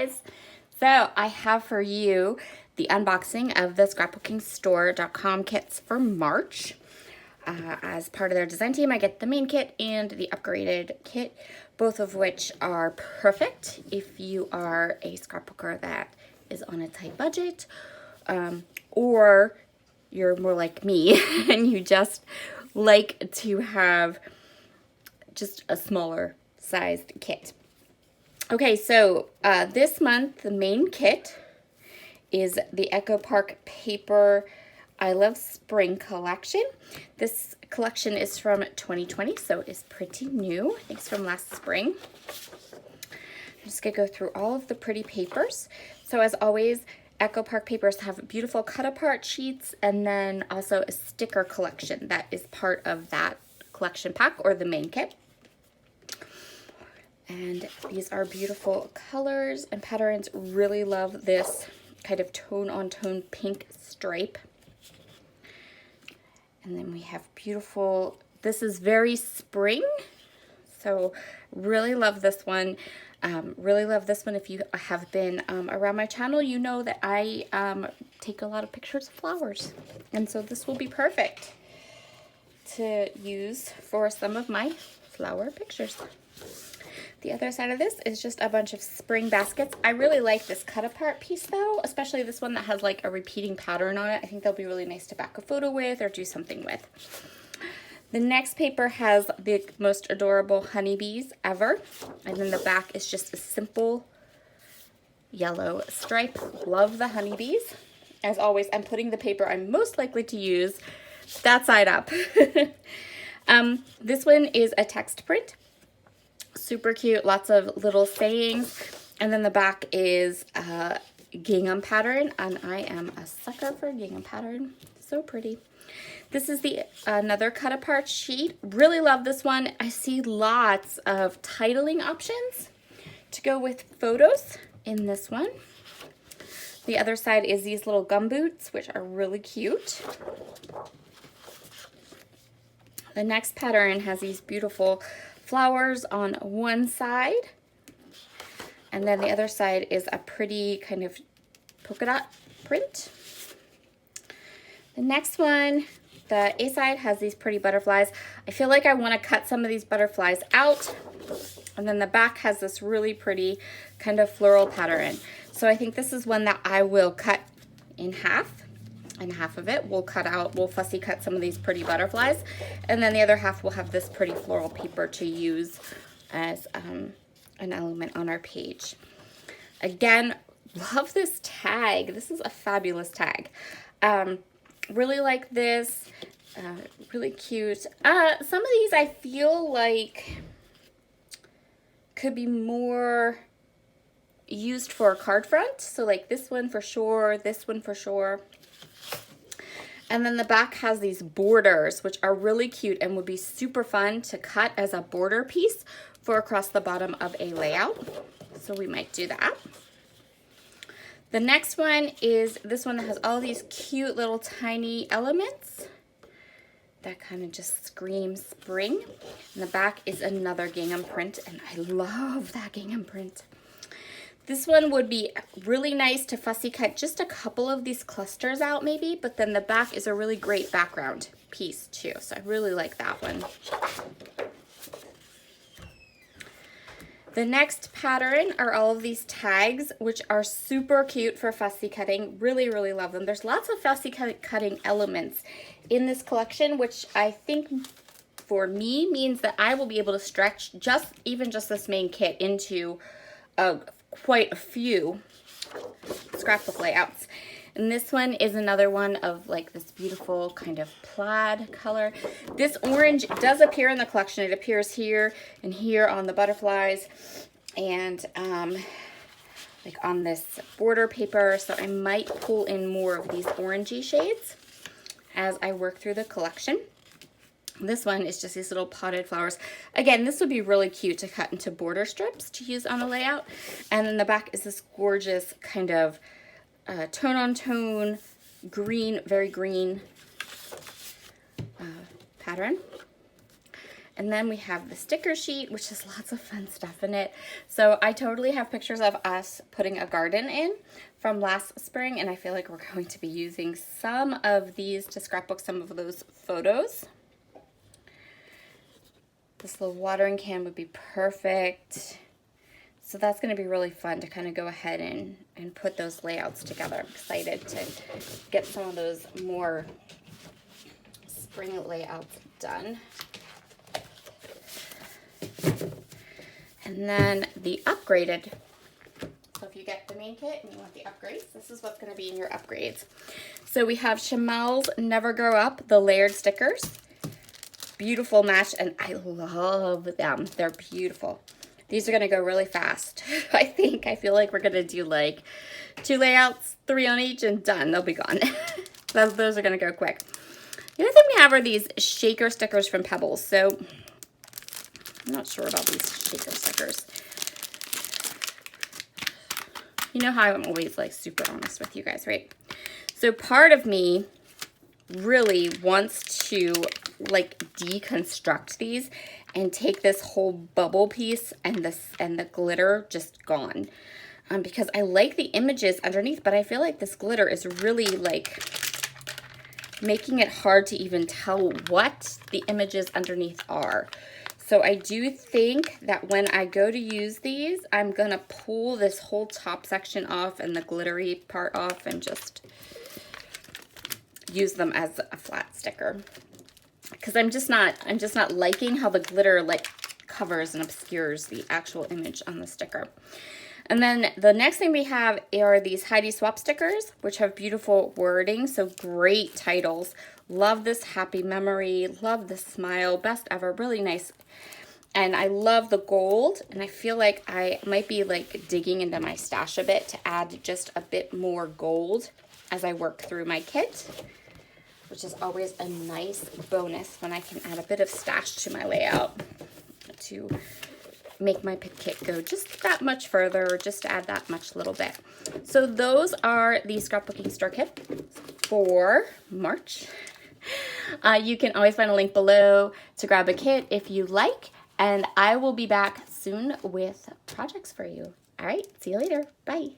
guys. So I have for you the unboxing of the scrapbookingstore.com kits for March. As part of their design team, I get the main kit and the upgraded kit, both of which are perfect if you are a scrapbooker that is on a tight budget, or you're more like me and you just like to have just a smaller sized kit. Okay, so this month the main kit is the Echo Park Paper I Love Spring collection. This collection is from 2020, so it's pretty new. I think it's from last spring. I'm just gonna go through all of the pretty papers. So as always, Echo Park papers have beautiful cut apart sheets and then also a sticker collection that is part of that collection pack or the main kit. And these are beautiful colors and patterns. Really love this kind of tone-on-tone pink stripe. And then we have beautiful, this is very spring. So really love this one. Really love this one. If you have been around my channel, you know that I take a lot of pictures of flowers. And so this will be perfect to use for some of my flower pictures. The other side of this is just a bunch of spring baskets. I really like this cut apart piece though, especially this one that has like a repeating pattern on it. I think they'll be really nice to back a photo with or do something with. The next paper has the most adorable honeybees ever. And then the back is just a simple yellow stripe. Love the honeybees. As always, I'm putting the paper I'm most likely to use that side up. This one is a text print. Super cute, lots of little sayings. And then the back is a gingham pattern, and I am a sucker for gingham pattern. So pretty. This is the another cut apart sheet. Really love this one. I see lots of titling options to go with photos in this one. The other side is these little gum boots, which are really cute. The next pattern has these beautiful flowers on one side, and then the other side is a pretty kind of polka dot print. The next one, the A side, has these pretty butterflies. I feel like I want to cut some of these butterflies out, and then the back has this really pretty kind of floral pattern. So I think this is one that I will cut in half. And half of it we'll cut out, we'll fussy cut some of these pretty butterflies, and then the other half will have this pretty floral paper to use as an element on our page. Again, love this tag. This is a fabulous tag. Really like this, really cute. Some of these I feel like could be more used for a card front. So like this one for sure, this one for sure. And then the back has these borders, which are really cute and would be super fun to cut as a border piece for across the bottom of a layout. So we might do that. The next one is this one that has all these cute little tiny elements that kind of just scream spring. And the back is another gingham print, and I love that gingham print. This one would be really nice to fussy cut just a couple of these clusters out maybe, but then the back is a really great background piece too. So I really like that one. The next pattern are all of these tags, which are super cute for fussy cutting. Really, really love them. There's lots of fussy cutting elements in this collection, which I think for me means that I will be able to stretch even just this main kit into quite a few scrapbook layouts. And this one is another one of like this beautiful kind of plaid color. This orange does appear in the collection. It appears here and here on the butterflies and like on this border paper. So I might pull in more of these orangey shades as I work through the collection. This one is just these little potted flowers. Again, this would be really cute to cut into border strips to use on a layout. And then the back is this gorgeous kind of tone-on-tone green, very green pattern. And then we have the sticker sheet, which has lots of fun stuff in it. So I totally have pictures of us putting a garden in from last spring, and I feel like we're going to be using some of these to scrapbook some of those photos. This little watering can would be perfect. So that's going to be really fun to kind of go ahead and put those layouts together. I'm excited to get some of those more spring layouts done. And then the upgraded. So if you get the main kit and you want the upgrades, this is what's going to be in your upgrades. So we have Chamel's Never Grow Up, the layered stickers. Beautiful match, and I love them. They're beautiful. These are going to go really fast. I feel like we're going to do like 2 layouts, 3 on each, and done. They'll be gone. Those are going to go quick. The other thing we have are these shaker stickers from Pebbles. So I'm not sure about these shaker stickers. You know how I'm always like super honest with you guys, right? So part of me really wants to like deconstruct these and take this whole bubble piece and the glitter just gone. Because I like the images underneath, but I feel like this glitter is really like making it hard to even tell what the images underneath are. So I do think that when I go to use these, I'm gonna pull this whole top section off and the glittery part off and just use them as a flat sticker. Because I'm just not liking how the glitter like covers and obscures the actual image on the sticker. And then the next thing we have are these Heidi swap stickers, which have beautiful wording, so great titles. Love this happy memory, love the smile, best ever, really nice. And I love the gold, and I feel like I might be like digging into my stash a bit to add just a bit more gold as I work through my kit, which is always a nice bonus when I can add a bit of stash to my layout to make my kit go just that much further, just to add that much little bit. So those are the scrapbooking store kit for March. You can always find a link below to grab a kit if you like, and I will be back soon with projects for you. All right, see you later. Bye.